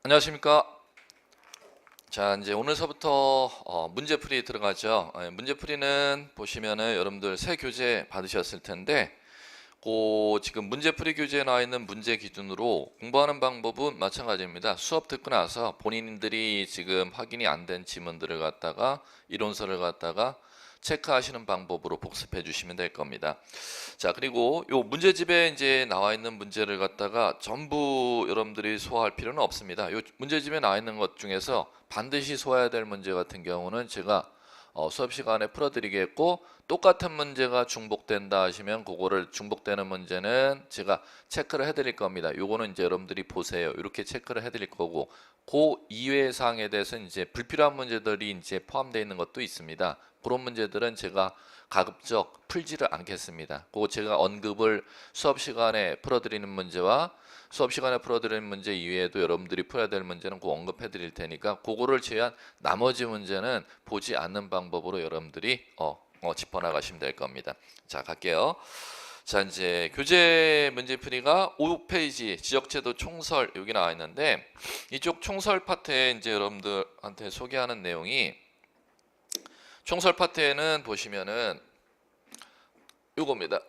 안녕하십니까. 자, 이제 오늘서부터 문제풀이 들어가죠. 문제풀이는 보시면은 여러분들 새 교재 받으셨을 텐데, 지금 문제풀이 교재에 나와 있는 문제 기준으로 공부하는 방법은 마찬가지입니다. 수업 듣고 나서 본인들이 지금 확인이 안 된 지문들을 갖다가 이론서를 갖다가 체크하시는 방법으로 복습해 주시면 될 겁니다. 자, 그리고 요 문제집에 이제 나와 있는 문제를 갖다가 전부 여러분들이 소화할 필요는 없습니다. 요 문제집에 나와 있는 것 중에서 반드시 소화해야 될 문제 같은 경우는 제가 수업 시간에 풀어드리겠고, 똑같은 문제가 중복된다 하시면 그거를 중복되는 문제는 제가 체크를 해드릴 겁니다. 요거는 이제 여러분들이 보세요. 이렇게 체크를 해드릴 거고, 그 이외의 사항에 대해서 이제 불필요한 문제들이 이제 포함되어 있는 것도 있습니다. 그런 문제들은 제가 가급적 풀지를 않겠습니다. 그거 제가 언급을 수업 시간에 풀어드리는 문제와 수업 시간에 풀어드리는 문제 이외에도 여러분들이 풀어야 될 문제는 그 언급해 드릴 테니까, 그거를 제한 나머지 문제는 보지 않는 방법으로 여러분들이 짚어나가시면 될 겁니다. 자, 갈게요. 자, 이제 교재 문제풀이가 5페이지 지적제도 총설 여기 나와 있는데, 이쪽 총설 파트에 이제 여러분들한테 소개하는 내용이, 총설 파트에는 보시면은 요겁니다.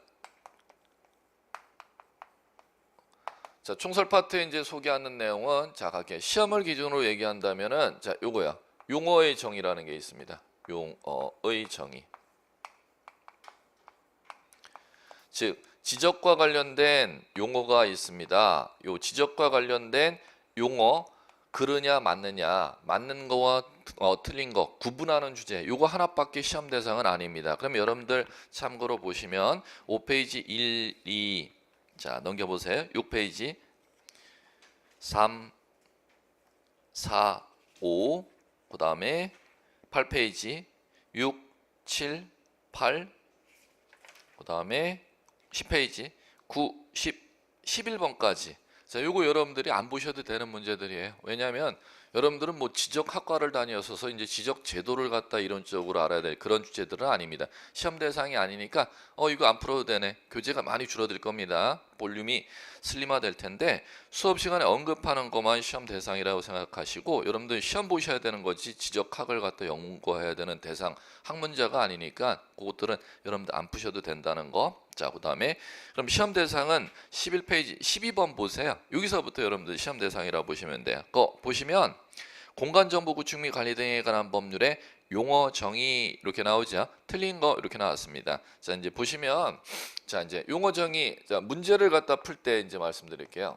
자, 총설 파트에 이제 소개하는 내용은, 자, 갈게요. 시험을 기준으로 얘기한다면은, 자, 요거야. 용어의 정의라는 게 있습니다. 용어의 정의. 즉, 지적과 관련된 용어가 있습니다. 요 지적과 관련된 용어, 그르냐 맞느냐, 맞는 거와 틀린 거 구분하는 주제, 요거 하나밖에 시험 대상은 아닙니다. 그럼 여러분들 참고로 보시면 5페이지 1, 2, 자, 넘겨보세요. 6페이지 3, 4, 5, 그 다음에 8페이지 6, 7, 8, 그 다음에 10페이지 9, 10, 11번까지. 자, 요거 여러분들이 안 보셔도 되는 문제들이에요. 왜냐하면 여러분들은 뭐 지적학과를 다녀서 이제 지적 제도를 갖다 이론적으로 알아야 될 그런 주제들은 아닙니다. 시험 대상이 아니니까 이거 안 풀어도 되네. 교재가 많이 줄어들 겁니다. 볼륨이 슬림화 될 텐데, 수업 시간에 언급하는 것만 시험 대상이라고 생각하시고, 여러분들 시험 보셔야 되는 거지 지적학을 갖다 연구해야 되는 대상 학문자가 아니니까 그것들은 여러분들 안 푸셔도 된다는 거. 자, 그 다음에 그럼 시험 대상은 11페이지 12번 보세요. 여기서부터 여러분들 시험 대상이라고 보시면 돼요. 그거 보시면 공간정보 구축 및 관리 등에 관한 법률의 용어 정의 이렇게 나오죠. 틀린 거 이렇게 나왔습니다. 자, 이제 보시면, 자, 이제 용어 정의, 자, 문제를 갖다 풀 때 이제 말씀드릴게요.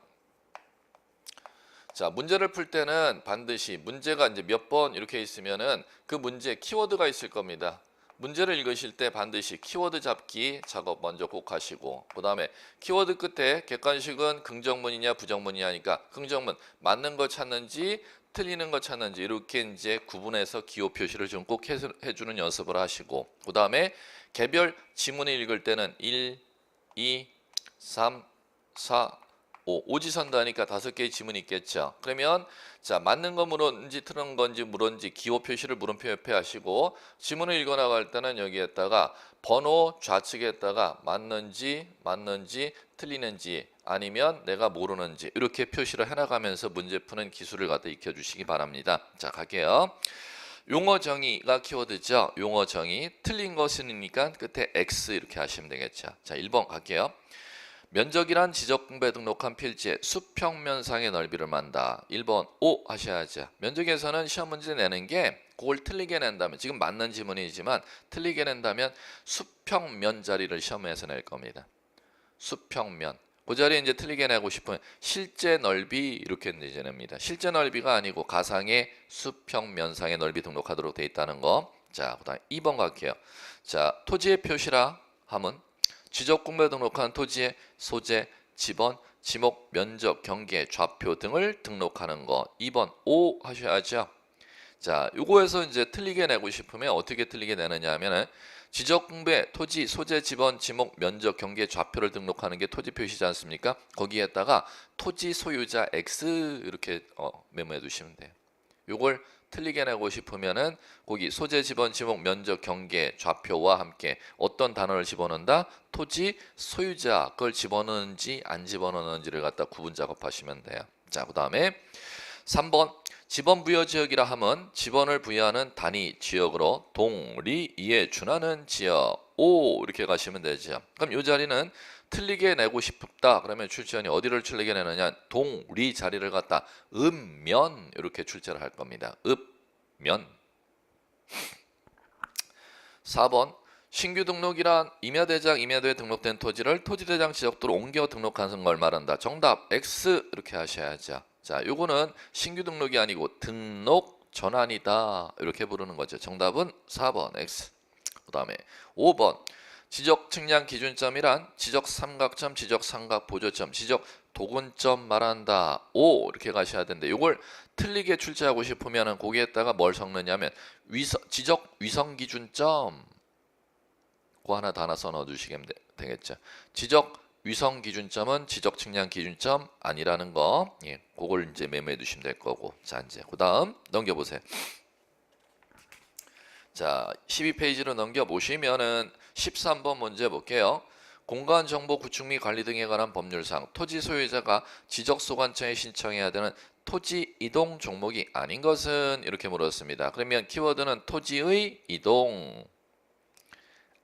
자, 문제를 풀 때는 반드시 문제가 이제 몇 번 이렇게 있으면은 그 문제 키워드가 있을 겁니다. 문제를 읽으실 때 반드시 키워드 잡기 작업 먼저 꼭 하시고, 그 다음에 키워드 끝에 객관식은 긍정문이냐 부정문이냐니까 긍정문 맞는 거 찾는지 틀리는 거 찾는지 이렇게 이제 구분해서 기호 표시를 좀 꼭 해주는 연습을 하시고, 그 다음에 개별 지문을 읽을 때는 1, 2, 3, 4, 오지선다니까 5개의 지문이 있겠죠. 그러면 자, 맞는 거 물었는지 틀린 건지 물었는지 기호 표시를 물음표 옆에 하시고, 지문을 읽어 나갈 때는 여기에다가 번호 좌측에다가 맞는지 틀리는지 아니면 내가 모르는지 이렇게 표시를 해나가면서 문제 푸는 기술을 갖다 익혀주시기 바랍니다. 자, 갈게요. 용어 정의가 키워드죠. 용어 정의. 틀린 것이니까 끝에 X 이렇게 하시면 되겠죠. 자, 1번 갈게요. 면적이란 지적공부에 등록한 필지의 수평면상의 넓이를 만다. 1번 O 하셔야죠. 면적에서는 시험 문제 내는 게 그걸 틀리게 낸다면, 지금 맞는 지문이지만 틀리게 낸다면 수평면 자리를 시험에서 낼 겁니다. 수평면. 그 자리에 이제 틀리게 내고 싶으면 실제 넓이 이렇게 이제 냅니다. 실제 넓이가 아니고 가상의 수평면상의 넓이 등록하도록 되어 있다는 거. 자, 그다음 2번 갈게요. 자, 토지의 표시라 함은 지적공부에 등록한 토지의 소재, 지번, 지목, 면적, 경계, 좌표 등을 등록하는 거. 2번 O 하셔야죠. 자, 요거에서 이제 틀리게 내고 싶으면 어떻게 틀리게 내느냐 하면은 지적공부에 토지, 소재, 지번, 지목, 면적, 경계, 좌표를 등록하는 게 토지 표시지 않습니까? 거기에다가 토지 소유자 X 이렇게 메모해 두시면 돼요. 요걸 틀리게 내고 싶으면은 거기 소재, 지번, 지목, 면적, 경계, 좌표와 함께 어떤 단어를 집어넣는다? 토지 소유자 그걸 집어넣는지 안 집어넣는지를 갖다 구분 작업하시면 돼요. 자, 그 다음에 3번 지번 부여 지역이라 함은 지번을 부여하는 단위 지역으로 동리에 준하는 지역. 오 이렇게 가시면 되죠. 그럼 이 자리는 틀리게 내고 싶다. 그러면 출제원이 어디를 틀리게 내느냐? 동리 자리를 갖다 읍면 이렇게 출제를 할 겁니다. 읍면. 4번 신규 등록이란 임야대장, 임야도에 등록된 토지를 토지대장 지적도로 옮겨 등록하는 걸 말한다. 정답 X 이렇게 하셔야죠. 자, 요거는 신규 등록이 아니고 등록 전환이다. 이렇게 부르는 거죠. 정답은 4번 X. 그 다음에 5번 지적 측량 기준점이란 지적 삼각점, 지적 삼각 보조점, 지적 도근점 말한다. 오 이렇게 가셔야 되는데 요걸 틀리게 출제하고 싶으면 거기에다가 뭘 섞느냐면 지적 위성 기준점 그거 하나 다 하나 써 넣어주시면 되겠죠. 지적 위성 기준점은 지적 측량 기준점 아니라는 거, 예, 그걸 이제 메모해 두시면 될 거고. 자 이제 그다음 넘겨보세요. 자 12페이지로 넘겨 보시면은 13번 문제 볼게요. 공간정보 구축 및 관리 등에 관한 법률상 토지 소유자가 지적소관청에 신청해야 되는 토지 이동 종목이 아닌 것은 이렇게 물었습니다. 그러면 키워드는 토지의 이동.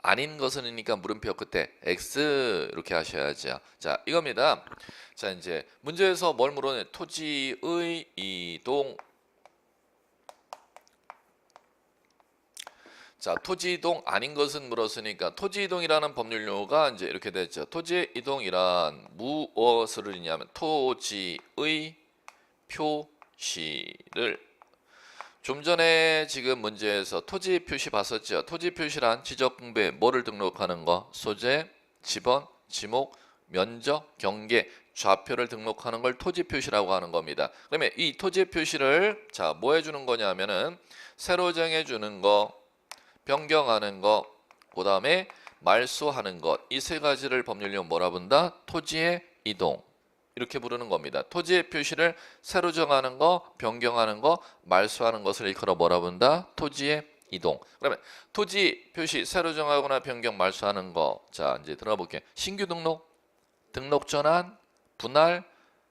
아닌 것은이니까 물음표 끝에 X 이렇게 하셔야죠. 자 이겁니다. 자 이제 문제에서 뭘 물어내? 토지의 이동. 자 토지 이동 아닌 것은 물었으니까 토지 이동이라는 법률 용어가 이제 이렇게 됐죠. 토지 이동이란 무엇을 의미하면 토지의 표시를 좀 전에 지금 문제에서 토지 표시 봤었죠. 토지 표시란 지적 공부에 뭐를 등록하는 거? 소재, 지번, 지목, 면적, 경계, 좌표를 등록하는 걸 토지 표시라고 하는 겁니다. 그러면 이 토지 표시를 자 뭐 해주는 거냐면은 새로 정해주는 거, 변경하는 거, 그 다음에 말소하는 것, 이 세 가지를 법률용 뭐라 본다? 토지의 이동. 이렇게 부르는 겁니다. 토지의 표시를 새로 정하는 거, 변경하는 거, 말소하는 것을 일컬어 뭐라 본다? 토지의 이동. 그러면 토지 표시 새로 정하거나 변경, 말소하는 거. 자, 이제 들어가 볼게요. 신규 등록, 등록 전환, 분할,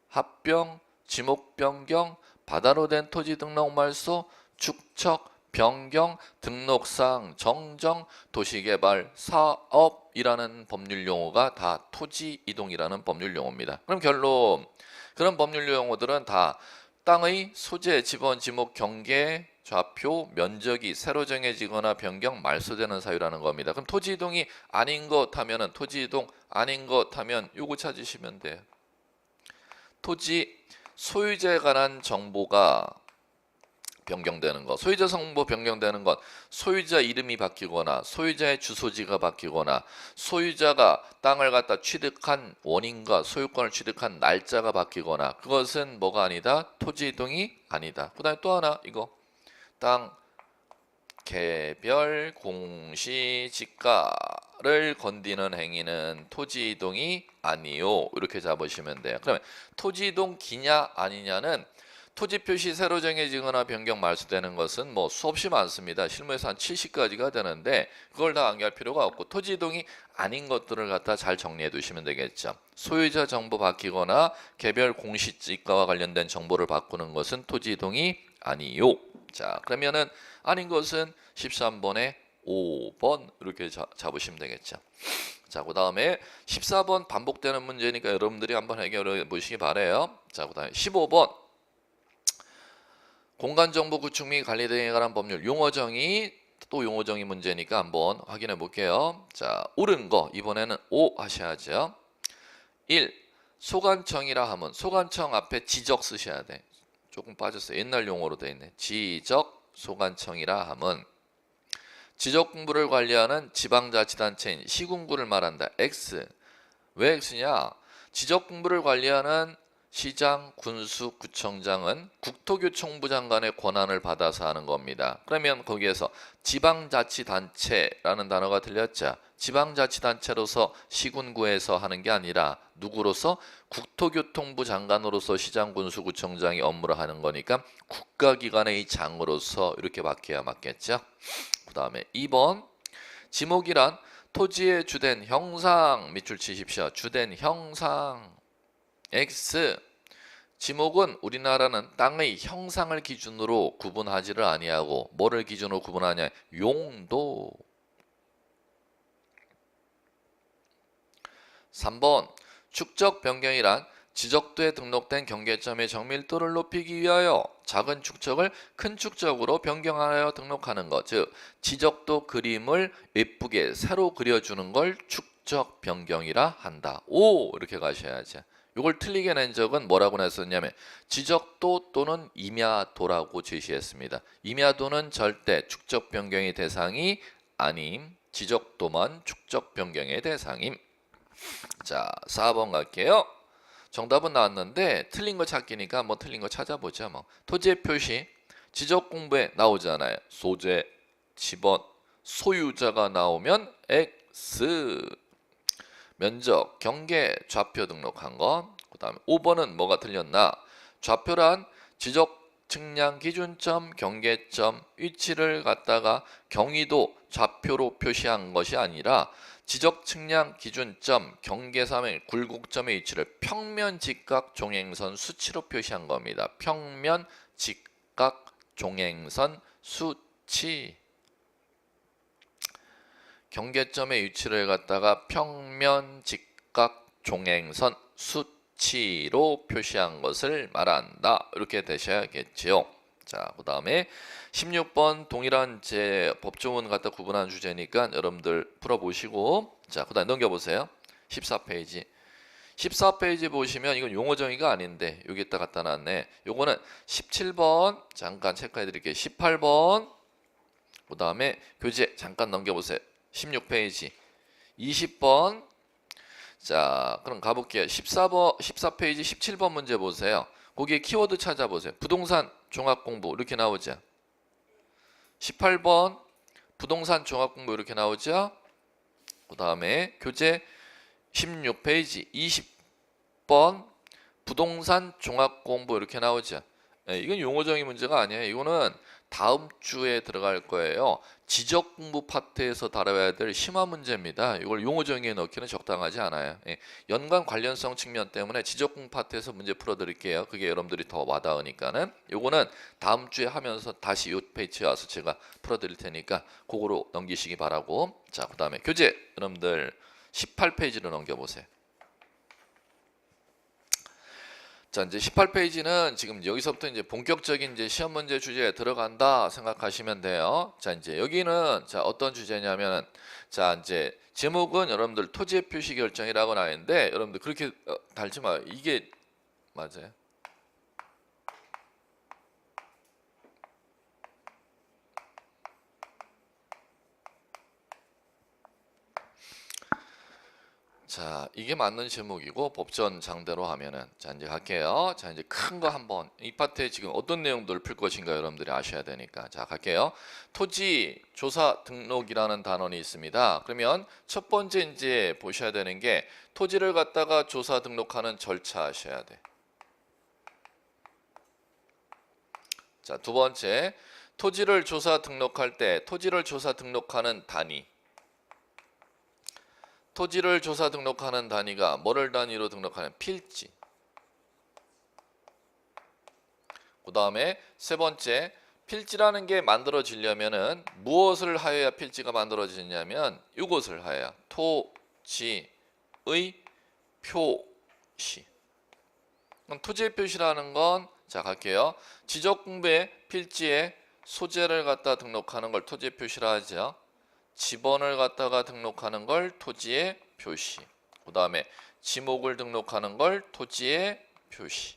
합병, 지목 변경, 바다로 된 토지 등록 말소, 축척, 변경, 등록상, 정정, 도시개발, 사업이라는 법률 용어가 다 토지 이동이라는 법률 용어입니다. 그럼 결론, 그런 법률 용어들은 다 땅의 소재, 지번, 지목, 경계, 좌표, 면적이 새로 정해지거나 변경, 말소되는 사유라는 겁니다. 그럼 토지 이동이 아닌 것 하면은 토지 이동 아닌 것 하면 요거 찾으시면 돼요. 토지 소유자에 관한 정보가 변경되는 것, 소유자 정보 변경되는 것, 소유자 이름이 바뀌거나 소유자의 주소지가 바뀌거나 소유자가 땅을 갖다 취득한 원인과 소유권을 취득한 날짜가 바뀌거나 그것은 뭐가 아니다? 토지 이동이 아니다. 그 다음에 또 하나 이거 땅 개별 공시지가를 건드리는 행위는 토지 이동이 아니요. 이렇게 잡으시면 돼요. 그러면 토지 이동 기냐 아니냐는 토지 표시 새로 정해지거나 변경 말소되는 것은 뭐 수없이 많습니다. 실무에서 한 70가지가 되는데 그걸 다 암기할 필요가 없고 토지 이동이 아닌 것들을 갖다 잘 정리해 두시면 되겠죠. 소유자 정보 바뀌거나 개별 공시지가와 관련된 정보를 바꾸는 것은 토지 이동이 아니요. 자 그러면은 아닌 것은 13번에 5번 이렇게 잡으시면 되겠죠. 자, 그 다음에 14번 반복되는 문제니까 여러분들이 한번 해결해 보시기 바래요. 자, 그 다음에 15번 공간정보 구축 및 관리 등에 관한 법률 용어정의, 또 용어정의 문제니까 한번 확인해 볼게요. 자, 옳은 거 이번에는 O 하셔야죠. 1. 소관청이라 하면 소관청 앞에 지적 쓰셔야 돼. 조금 빠졌어요. 옛날 용어로 되어 있네. 지적 소관청이라 하면 지적 공부를 관리하는 지방자치단체인 시군구를 말한다. X. 왜 X냐? 지적 공부를 관리하는 시장, 군수, 구청장은 국토교통부 장관의 권한을 받아서 하는 겁니다. 그러면 거기에서 지방자치단체라는 단어가 들렸죠. 지방자치단체로서 시군구에서 하는 게 아니라 누구로서? 국토교통부 장관으로서 시장, 군수, 구청장이 업무를 하는 거니까 국가기관의 장으로서 이렇게 바뀌어야 맞겠죠. 그 다음에 2번 지목이란 토지의 주된 형상 밑줄 치십시오. 주된 형상 X. 지목은 우리나라는 땅의 형상을 기준으로 구분하지를 아니하고 뭐를 기준으로 구분하냐? 용도. 3번 축적 변경이란 지적도에 등록된 경계점의 정밀도를 높이기 위하여 작은 축적을 큰 축적으로 변경하여 등록하는 것. 즉 지적도 그림을 예쁘게 새로 그려주는 걸 축적 변경이라 한다. 오, 이렇게 가셔야지. 이걸 틀리게 낸 적은 뭐라고 냈었냐면 지적도 또는 임야도라고 제시했습니다. 임야도는 절대 축적 변경의 대상이 아님, 지적도만 축적 변경의 대상임. 자, 4번 갈게요. 정답은 나왔는데 틀린 거 찾기니까 한번 틀린 거 찾아보자. 뭐 토지의 표시 지적 공부에 나오잖아요. 소재, 지번, 소유자가 나오면 X. 면적, 경계, 좌표 등록한 거. 그다음에 5번은 뭐가 틀렸나? 좌표란 지적 측량 기준점, 경계점, 위치를 갖다가 경위도 좌표로 표시한 것이 아니라 지적 측량 기준점, 경계선의 굴곡점의 위치를 평면 직각 종행선 수치로 표시한 겁니다. 평면 직각 종행선 수치. 경계점의 위치를 갖다가 평면 직각 종행선 수치로 표시한 것을 말한다. 이렇게 되셔야겠지요. 자, 그 다음에 16번 동일한 제 법조문 갖다 구분한 주제니까 여러분들 풀어보시고, 자, 그 다음에 넘겨보세요. 14페이지. 14페이지 보시면 이건 용어 정의가 아닌데 여기에다 갖다 놨네. 요거는 17번 잠깐 체크해 드릴게요. 18번 그 다음에 교재 잠깐 넘겨보세요. 16페이지 20번. 자, 그럼 가볼게요. 14페이지 17번 문제 보세요. 거기에 키워드 찾아보세요. 부동산 종합공부 이렇게 나오죠. 18번 부동산 종합공부 이렇게 나오죠. 그 다음에 교재 16페이지 20번 부동산 종합공부 이렇게 나오죠. 이건 용어정의 문제가 아니에요. 이거는 다음 주에 들어갈 거예요. 지적공부 파트에서 다뤄야 될 심화 문제입니다. 이걸 용어정의에 넣기는 적당하지 않아요. 연관 관련성 측면 때문에 지적공부 파트에서 문제 풀어드릴게요. 그게 여러분들이 더 와닿으니까는. 요거는 다음 주에 하면서 다시 이 페이지에 와서 제가 풀어드릴 테니까 그거로 넘기시기 바라고. 자, 그 다음에 교재 여러분들 18페이지로 넘겨보세요. 자, 이제 18페이지는 지금 여기서부터 이제 본격적인 이제 시험 문제 주제에 들어간다 생각하시면 돼요. 자, 이제 여기는 자, 어떤 주제냐면 자, 이제 제목은 여러분들 토지의 표시 결정이라고 나왔는데 여러분들 그렇게 달지 마요. 이게 맞아요. 자, 이게 맞는 제목이고 법전 장대로 하면은 자, 이제 갈게요. 자, 이제 큰 거 한번 이 파트에 지금 어떤 내용들을 풀 것인가 여러분들이 아셔야 되니까. 자, 갈게요. 토지 조사 등록이라는 단원이 있습니다. 그러면 첫 번째 이제 보셔야 되는 게 토지를 갖다가 조사 등록하는 절차 하셔야 돼. 자, 두 번째 토지를 조사 등록할 때 토지를 조사 등록하는 단위. 토지를 조사 등록하는 단위가 뭐를 단위로 등록하는 필지. 그 다음에 세 번째 필지라는 게 만들어지려면은 무엇을 하여야 필지가 만들어지냐면 이것을 하여야 토지의 표시. 그럼 토지의 표시라는 건 자 갈게요. 지적공부의 필지에 소재를 갖다 등록하는 걸 토지의 표시라 하죠. 지번을 갖다가 등록하는 걸 토지의 표시. 그 다음에 지목을 등록하는 걸 토지의 표시.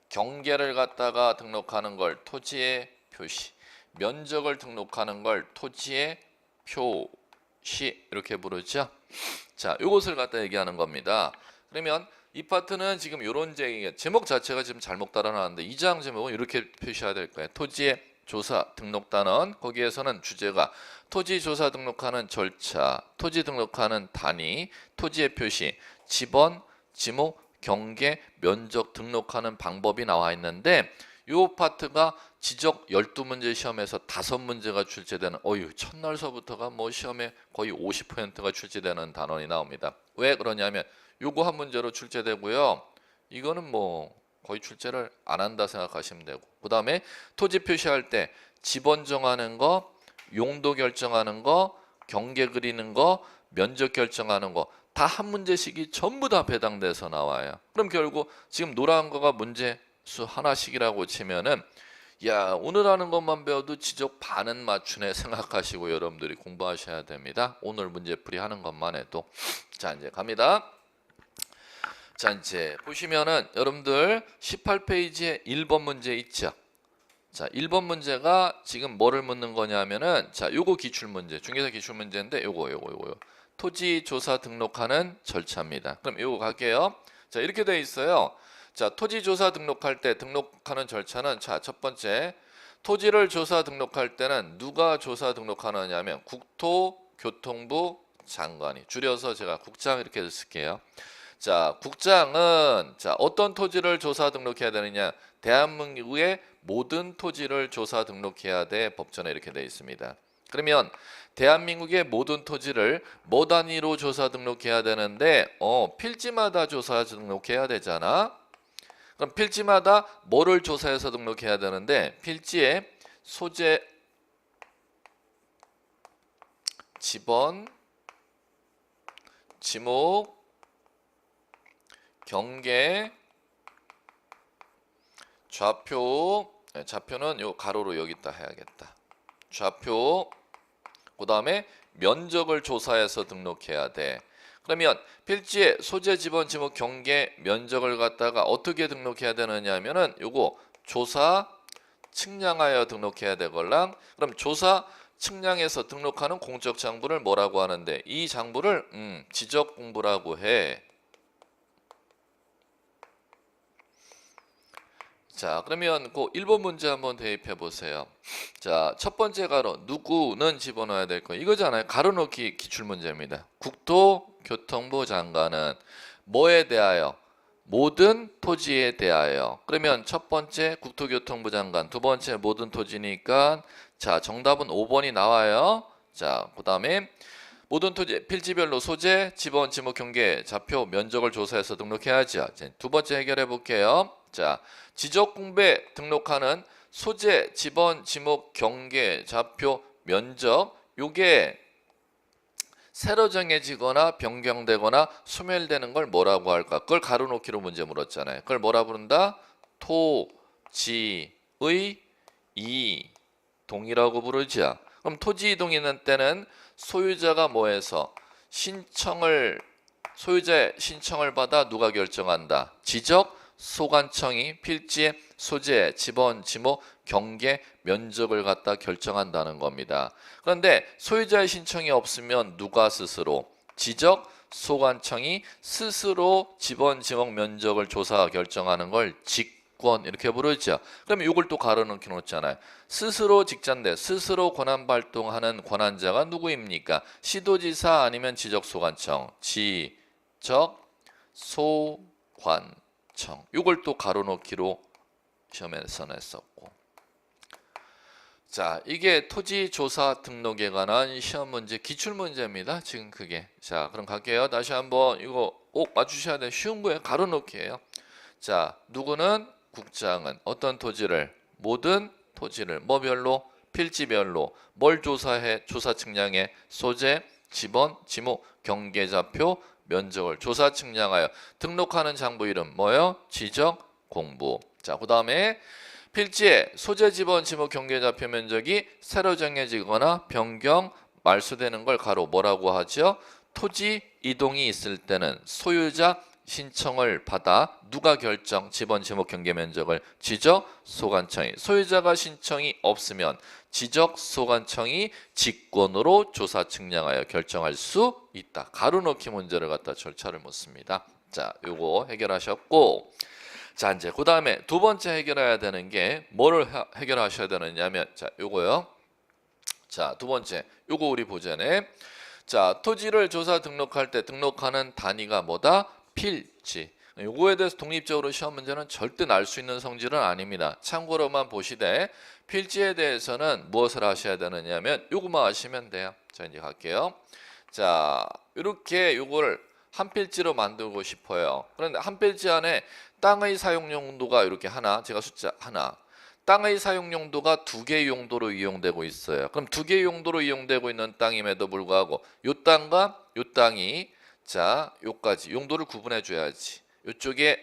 경계를 갖다가 등록하는 걸 토지의 표시. 면적을 등록하는 걸 토지의 표시. 이렇게 부르죠. 자, 요것을 갖다 얘기하는 겁니다. 그러면 이 파트는 지금 요런 제목 자체가 지금 잘못 따라나왔는데 2장 제목은 이렇게 표시해야 될 거예요. 토지의 조사 등록 단원. 거기에서는 주제가 토지 조사 등록하는 절차, 토지 등록하는 단위, 토지의 표시, 지번, 지목, 경계, 면적 등록하는 방법이 나와 있는데 요 파트가 지적 12문제 시험에서 5문제가 출제되는 첫날서부터가 뭐 시험에 거의 50%가 출제되는 단원이 나옵니다. 왜 그러냐면 요거 한 문제로 출제되고요. 이거는 뭐 거의 출제를 안 한다 생각하시면 되고, 그 다음에 토지 표시할 때 지번 정하는 거, 용도 결정하는 거, 경계 그리는 거, 면적 결정하는 거 다 한 문제씩이 전부 다 배당돼서 나와요. 그럼 결국 지금 노란 거가 문제수 하나씩이라고 치면은 야, 오늘 하는 것만 배워도 지적 반은 맞추네 생각하시고 여러분들이 공부하셔야 됩니다. 오늘 문제풀이 하는 것만 해도. 자, 이제 갑니다. 자, 이제 보시면은 여러분들 18페이지에 1번 문제 있죠. 자, 1번 문제가 지금 뭐를 묻는 거냐면은, 자, 요거 기출문제, 중개사 기출문제인데 요거 토지 조사 등록하는 절차입니다. 그럼 요거 갈게요. 자, 이렇게 돼 있어요. 자, 토지 조사 등록할 때 등록하는 절차는, 자, 첫 번째, 토지를 조사 등록할 때는 누가 조사 등록하느냐면 국토교통부 장관이, 줄여서 제가 국장 이렇게 쓸게요. 자, 국장은, 자, 어떤 토지를 조사 등록해야 되느냐? 대한민국의 모든 토지를 조사 등록해야 돼. 법전에 이렇게 돼 있습니다. 그러면 대한민국의 모든 토지를 뭐 단위로 조사 등록해야 되는데, 필지마다 조사 등록해야 되잖아. 그럼 필지마다 뭐를 조사해서 등록해야 되는데, 필지에 소재, 지번, 지목, 경계, 좌표, 좌표는 요 가로로 여기다 해야겠다. 좌표, 그 다음에 면적을 조사해서 등록해야 돼. 그러면 필지에 소재, 지번, 지목, 경계, 면적을 갖다가 어떻게 등록해야 되느냐 하면은 요거 조사 측량하여 등록해야 되걸랑. 그럼 조사 측량해서 등록하는 공적 장부를 뭐라고 하는데, 이 장부를 지적 공부라고 해. 자, 그러면 그 1번 문제 한번 대입해 보세요. 자, 첫 번째 가로 누구는 집어넣어야 될 거 이거잖아요. 가로 넣기 기출 문제입니다. 국토교통부 장관은 뭐에 대하여? 모든 토지에 대하여. 그러면 첫 번째 국토교통부 장관, 두 번째 모든 토지니까, 자, 정답은 5번이 나와요. 자, 그 다음에 모든 토지 필지별로 소재, 지번, 지목, 경계, 좌표, 면적을 조사해서 등록해야죠. 두 번째 해결해 볼게요. 자, 지적공부에 등록하는 소재, 지번, 지목, 경계, 좌표, 면적, 요게 새로 정해지거나 변경되거나 소멸되는 걸 뭐라고 할까? 그걸 가로놓기로 문제 물었잖아요. 그걸 뭐라 부른다? 토지의 이동이라고 부르죠. 그럼 토지 이동 있는 때는 소유자가 뭐해서 소유자의 신청을 받아 누가 결정한다? 지적 소관청이 필지의 소재, 지번, 지목, 경계, 면적을 갖다 결정한다는 겁니다. 그런데 소유자의 신청이 없으면 누가 스스로? 지적 소관청이 스스로 지번, 지목, 면적을 조사 결정하는 걸 직권 이렇게 부르죠. 그러면 이걸 또 가로놓기 놓잖아요. 스스로 직자인데 스스로 권한 발동하는 권한자가 누구입니까? 시도지사 아니면 지적 소관청. 지적 소관 이걸 또 가로놓기로 시험에서 냈었고. 자, 이게 토지조사 등록에 관한 시험 문제 기출 문제입니다. 지금 그게. 자, 그럼 갈게요. 다시 한번 이거 꼭 맞추셔야 돼요. 쉬운 거예요. 가로놓기예요. 자, 누구는? 국장은 어떤 토지를? 모든 토지를 뭐별로? 필지별로 뭘 조사해? 조사 측량해? 소재, 지번, 지목, 경계, 좌표, 면적을 조사 측량하여 등록하는 장부 이름 뭐예요? 지적 공부. 자, 그 다음에 필지에 소재, 지번, 지목, 경계, 좌표, 면적이 새로 정해지거나 변경, 말소되는 걸 가로 뭐라고 하죠? 토지 이동이 있을 때는 소유자 신청을 받아 누가 결정? 지번, 지목, 경계, 면적을 지적 소관청이. 소유자가 신청이 없으면 지적 소관청이 직권으로 조사 측량하여 결정할 수 있다. 가로놓기 문제를 갖다 절차를 묻습니다. 자, 요거 해결하셨고, 자, 이제 그 다음에 두 번째 해결해야 되는 게 뭐를 해결하셔야 되느냐면, 자, 요거요. 자, 두 번째 요거 우리 보전에, 자, 토지를 조사 등록할 때 등록하는 단위가 뭐다? 필지. 요거에 대해서 독립적으로 시험 문제는 절대 날 수 있는 성질은 아닙니다. 참고로만 보시되 필지에 대해서는 무엇을 하셔야 되느냐면 요거만 하시면 돼요. 자, 이제 갈게요. 자, 이렇게 요거를 한 필지로 만들고 싶어요. 그런데 한 필지 안에 땅의 사용 용도가 이렇게 하나, 제가 숫자 하나. 땅의 사용 용도가 두 개의 용도로 이용되고 있어요. 그럼 두 개의 용도로 이용되고 있는 땅임에도 불구하고 요 땅과 요 땅이 자, 요까지 용도를 구분해 줘야지. 요쪽에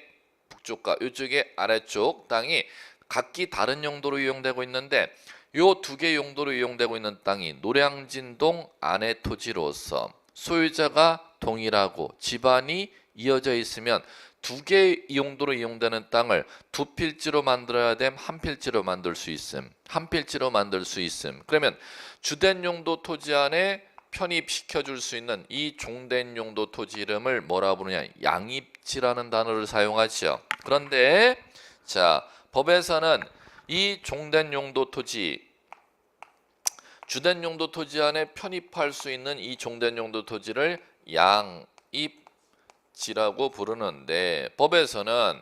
북쪽과 요쪽에 아래쪽 땅이 각기 다른 용도로 이용되고 있는데 요 두 개의 용도로 이용되고 있는 땅이 노량진동 안의 토지로서 소유자가 동일하고 집안이 이어져 있으면 두 개의 용도로 이용되는 땅을 두 필지로 만들어야 됨, 한 필지로 만들 수 있음. 한 필지로 만들 수 있음. 그러면 주된 용도 토지 안에 편입시켜 줄 수 있는 이 종된 용도 토지 이름을 뭐라 부르냐? 양입지라는 단어를 사용하죠. 그런데 자, 법에서는 이 종된 용도 토지 주된 용도 토지 안에 편입할 수 있는 이 종된 용도 토지를 양입지라고 부르는데 법에서는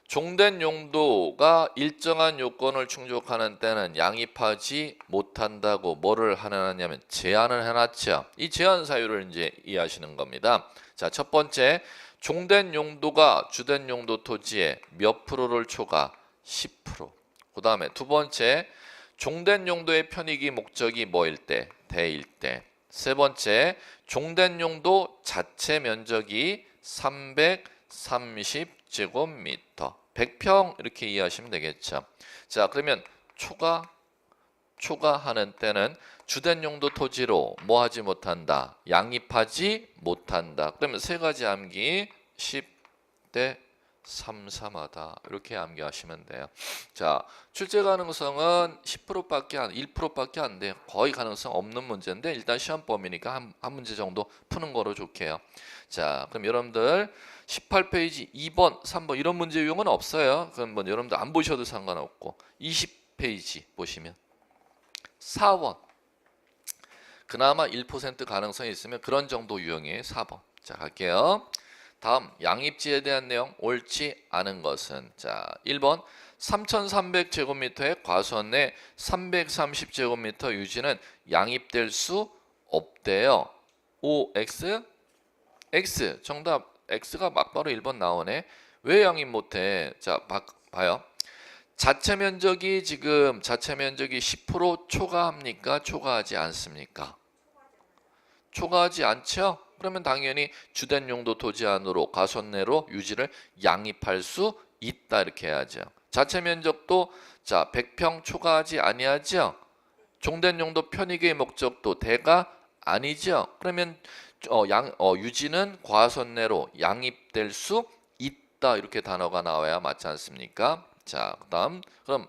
종된 용도가 일정한 요건을 충족하는 때는 양입하지 못한다고 뭐를 하냐면 제한을 해놨죠. 이 제한 사유를 이제 이해하시는 겁니다. 자, 첫 번째, 종된 용도가 주된 용도 토지의 몇 프로를 초과? 10%. 그 다음에 두 번째, 종된 용도의 편익이 목적이 뭐일 때? 대일 때. 세 번째, 종된 용도 자체 면적이 330제곱미터 100평 이렇게 이해하시면 되겠죠. 자, 그러면 초과하는 때는 주된 용도 토지로 뭐 하지 못한다? 양입하지 못한다. 그러면 세 가지 암기 10대 3,3하다. 이렇게 암기하시면 돼요. 자, 출제 가능성은 10%밖에 1%밖에 안 돼요. 거의 가능성 없는 문제인데 일단 시험 범위니까 한 문제 정도 푸는 거로 좋게요. 자, 그럼 여러분들 18페이지 2번, 3번 이런 문제 유형은 없어요. 그럼 뭐 여러분들 안 보셔도 상관없고 20페이지 보시면 4번 그나마 1% 가능성이 있으면 그런 정도 유형이에요. 4번. 자, 갈게요. 다음 양입지에 대한 내용 옳지 않은 것은 자 1번 3,300제곱미터의 과수원 내 330제곱미터 유지는 양입될 수 없대요. OX X 정답 X가 막바로 1번 나오네. 왜 양입 못해? 자 봐요. 자체 면적이 10% 초과합니까? 초과하지 않습니까? 초과하지 않죠? 그러면 당연히 주된 용도 토지 안으로 과수원 내로 유지를 양입할 수 있다 이렇게 해야죠. 자체 면적도 자 100평 초과하지 아니하죠. 종된 용도 편익의 목적도 대가 아니죠. 그러면 유지는 과수원 내로 양입될 수 있다 이렇게 단어가 나와야 맞지 않습니까? 자, 그다음 그럼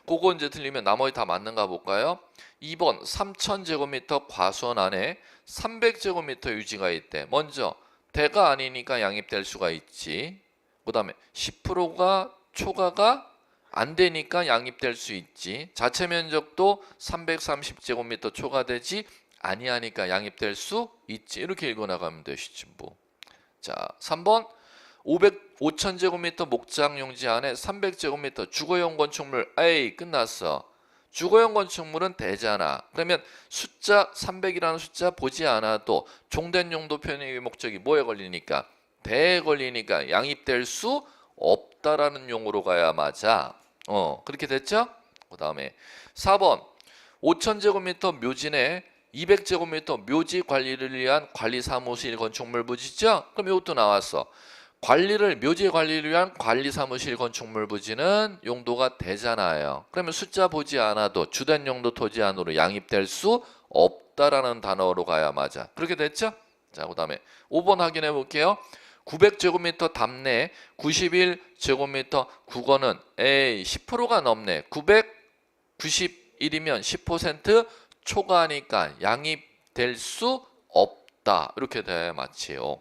그거 이제 틀리면 나머지 다 맞는가 볼까요? 2번 3,000제곱미터 과수원 안에 300제곱미터 유지가 있대. 먼저 대가 아니니까 양입될 수가 있지. 그 다음에 10%가 초과가 안 되니까 양입될 수 있지. 자체 면적도 330제곱미터 초과되지 아니하니까 양입될 수 있지. 이렇게 읽어나가면 되시지 뭐. 자, 3번 5,000제곱미터 목장 용지 안에 300제곱미터 주거용 건축물 A 끝났어. 주거용 건축물은 되잖아. 그러면 숫자 300이라는 숫자 보지 않아도 종된 용도 편익의 목적이 뭐에 걸리니까? 대에 걸리니까 양입될 수 없다라는 용어로 가야 맞아. 그렇게 됐죠? 그 다음에 4번 5,000제곱미터 묘진에 200제곱미터 묘지 관리를 위한 관리사무실 건축물 부지죠? 그럼 이것도 나왔어. 묘지 관리를 위한 관리사무실 건축물 부지는 용도가 되잖아요. 그러면 숫자 보지 않아도 주된 용도 토지 안으로 양입될 수 없다라는 단어로 가야 맞아. 그렇게 됐죠? 자, 그 다음에 5번 확인해 볼게요. 900제곱미터 담내 91제곱미터 국어는 10%가 넘네. 991이면 10% 초과하니까 양입될 수 없다. 이렇게 돼야 맞지요.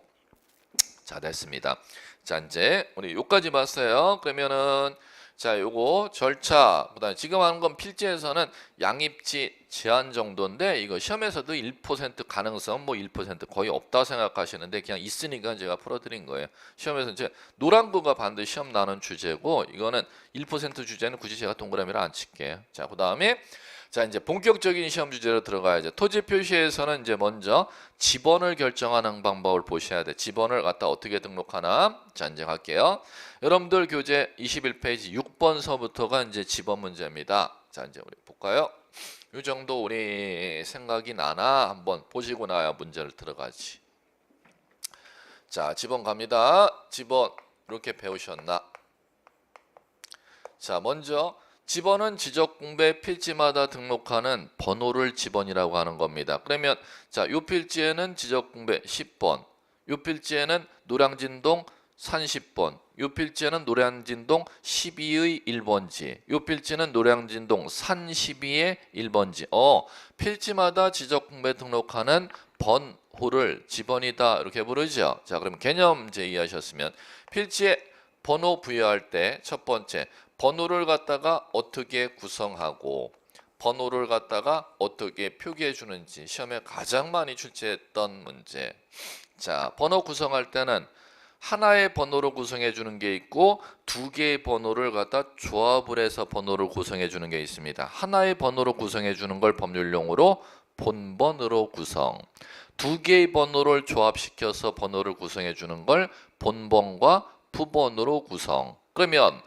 자, 됐습니다. 자, 이제 우리 요까지 봤어요. 그러면은 자, 요거 절차 그다음에 지금 하는 건 필지에서는 양입지 제한 정도인데 이거 시험에서도 1% 가능성 뭐 1% 거의 없다고 생각하시는데 그냥 있으니까 제가 풀어드린 거예요. 시험에서 이제 노란 거가 반드시 시험 나는 주제고 이거는 1% 주제는 굳이 제가 동그라미를 안 칠게요. 자, 그다음에 자, 이제 본격적인 시험 주제로 들어가야죠. 토지 표시에서는 이제 먼저 지번을 결정하는 방법을 보셔야 돼. 지번을 갖다 어떻게 등록하나? 자, 이제 갈게요. 여러분들 교재 21페이지 6번서부터가 이제 지번 문제입니다. 자, 이제 우리 볼까요? 이 정도 우리 생각이 나나 한번 보시고 나야 문제를 들어가지. 자, 지번 갑니다. 지번 이렇게 배우셨나? 자, 먼저 지번은 지적공배 필지마다 등록하는 번호를 지번이라고 하는 겁니다. 그러면 자, 요 필지에는 지적공배 10번, 요 필지에는 노량진동 30번, 요 필지에는 노량진동 12의 1번지, 요 필지는 노량진동 산 12의 1번지. 필지마다 지적공배 등록하는 번호를 지번이다 이렇게 부르죠. 자, 그럼 개념 이제 이해하셨으면 필지에 번호 부여할 때 첫 번째 번호를 갖다가 어떻게 구성하고 번호를 갖다가 어떻게 표기해 주는지 시험에 가장 많이 출제했던 문제. 자, 번호 구성할 때는 하나의 번호로 구성해 주는 게 있고 두 개의 번호를 갖다 조합을 해서 번호를 구성해 주는 게 있습니다. 하나의 번호로 구성해 주는 걸 법률용어로 본번으로 구성, 두 개의 번호를 조합시켜서 번호를 구성해 주는 걸 본번과 부번으로 구성. 그러면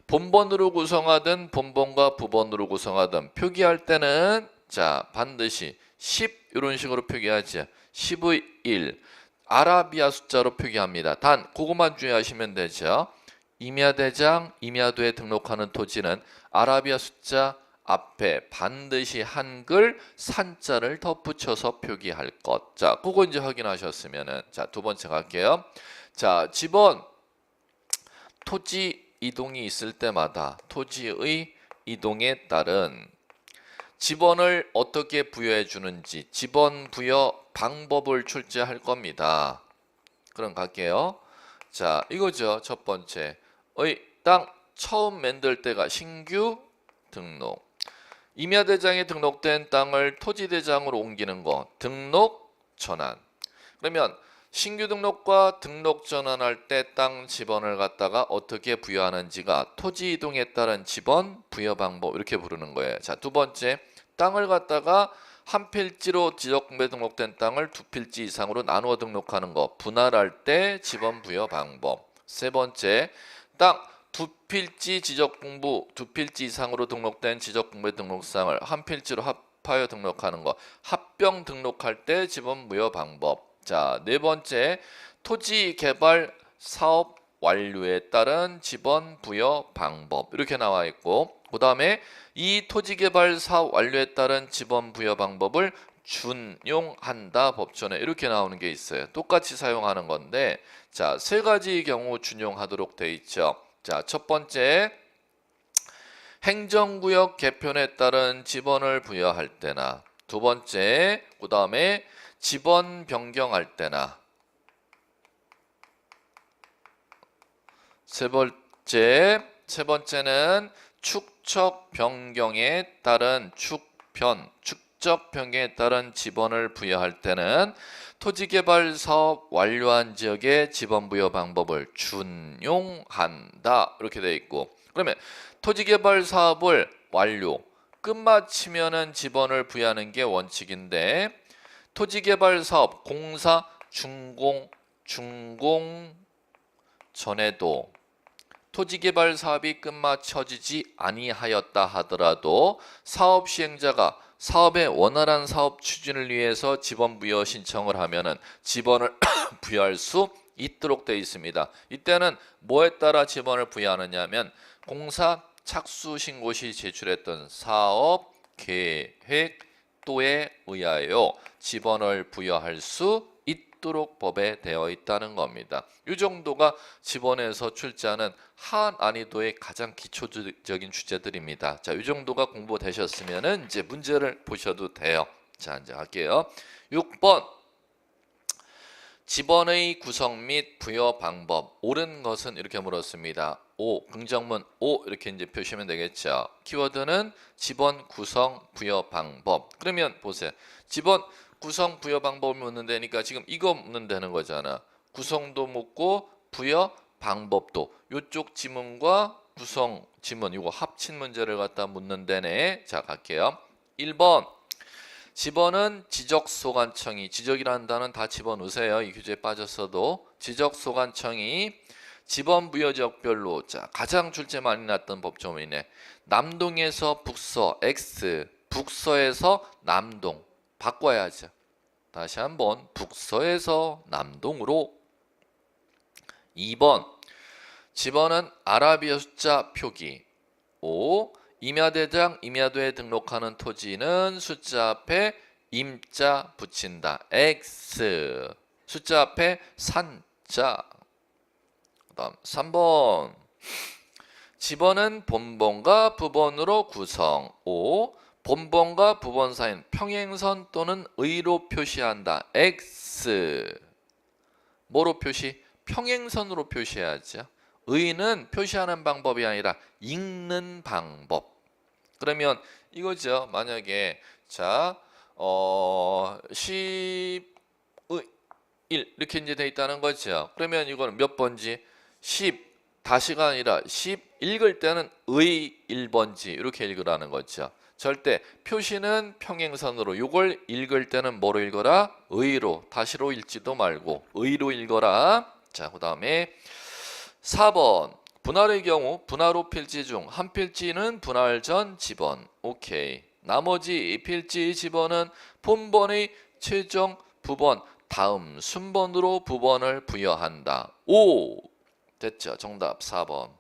본번으로 구성하든 본번과 부번으로 구성하든 표기할 때는 자, 반드시 10 이런 식으로 표기하지. 10의 1 아라비아 숫자로 표기합니다. 단 그것만 주의하시면 되죠. 임야대장, 임야도에 등록하는 토지는 아라비아 숫자 앞에 반드시 한글 산자를 덧붙여서 표기할 것. 자, 그거 이제 확인하셨으면은 자, 두 번째 갈게요. 자, 지번 토지 이동이 있을 때마다 토지의 이동에 따른 지번을 어떻게 부여해 주는지 지번 부여 방법을 출제할 겁니다. 그럼 갈게요. 자, 이거죠. 첫 번째. 땅 처음 만들 때가 신규 등록. 임야대장에 등록된 땅을 토지대장으로 옮기는 거. 등록 전환. 그러면 신규 등록과 등록 전환할 때 땅 지번을 갖다가 어떻게 부여하는지가 토지 이동에 따른 지번 부여 방법 이렇게 부르는 거예요. 자, 두 번째, 땅을 갖다가 한 필지로 지적공배 등록된 땅을 두 필지 이상으로 나누어 등록하는 거 분할할 때 지번 부여 방법. 세 번째, 땅 두 필지 지적공부 두 필지 이상으로 등록된 지적공배 등록상을 한 필지로 합하여 등록하는 거 합병 등록할 때 지번 부여 방법. 자, 네 번째, 토지 개발 사업 완료에 따른 지번 부여 방법 이렇게 나와 있고, 그 다음에 이 토지 개발 사업 완료에 따른 지번 부여 방법을 준용한다 법전에 이렇게 나오는 게 있어요. 똑같이 사용하는 건데, 자, 세 가지 경우 준용하도록 돼 있죠. 자, 첫 번째, 행정구역 개편에 따른 지번을 부여할 때나, 두 번째, 그 다음에 지번 변경할 때나, 세 번째는 축척 변경에 따른 축적 변경에 따른 지번을 부여할 때는 토지개발 사업 완료한 지역의 지번 부여 방법을 준용한다 이렇게 되어 있고, 그러면 토지개발 사업을 완료 끝마치면은 지번을 부여하는 게 원칙인데, 토지개발 사업 공사 준공 전에도 토지개발 사업이 끝마쳐지지 아니하였다 하더라도 사업 시행자가 사업의 원활한 사업 추진을 위해서 지번 부여 신청을 하면은 지번을 부여할 수 있도록 되어 있습니다. 이때는 뭐에 따라 지번을 부여하느냐 하면 공사 착수 신고 시 제출했던 사업 계획도에 의하여 지번을 부여할 수 있도록 법에 되어 있다는 겁니다. 이 정도가 지번에서 출제하는 하한 난이도의 가장 기초적인 주제들입니다. 자, 이 정도가 공부되셨으면은 이제 문제를 보셔도 돼요. 자, 이제 할게요. 6번. 지번의 구성 및 부여 방법. 옳은 것은 이렇게 물었습니다. O, 긍정문 O 이렇게 이제 표시하면 되겠죠. 키워드는 지번 구성 부여 방법. 그러면 보세요. 지번 구성 부여 방법을 묻는 데니까 지금 이거 묻는 되는 거잖아. 구성도 묻고 부여 방법도. 이쪽 지문과 구성 지문 이거 합친 문제를 갖다 묻는 데네. 자, 갈게요. 1번 집원은 지적소관청이, 지적이라는 단어는 다 집어넣으세요. 이 교재에 빠졌어도. 지적소관청이 지번부여지역별로 자 가장 출제 많이 났던 법조문이네. 남동에서 북서 X, 북서에서 남동 바꿔야죠. 다시 한번 북서에서 남동으로. 2번 집원은 아라비아 숫자 표기. 5. 임야대장, 임야도에 등록하는 토지는 숫자 앞에 임자 붙인다. X. 숫자 앞에 산자. 그 다음 3번 집원은 본번과 부번으로 구성. 5. 본번과 부번 사이는 평행선 또는 의로 표시한다. X. 뭐로 표시? 평행선으로 표시해야죠. 의는 표시하는 방법이 아니라 읽는 방법. 그러면 이거죠. 만약에 자 11 이렇게 이제 돼 있다는 거죠. 그러면 이거는 몇 번지? 10 다시가 아니라 10 읽을 때는 의 1번지 이렇게 읽으라는 거죠. 절대 표시는 평행선으로, 이걸 읽을 때는 뭐로 읽어라? 의로. 다시로 읽지도 말고 의로 읽어라. 자, 그 다음에 4번 분할의 경우 분할 필지 중 한 필지는 분할 전 집원. 오케이. 나머지 필지 집원은 본번의 최종 부번 다음 순번으로 부번을 부여한다. 오! 됐죠. 정답 4번.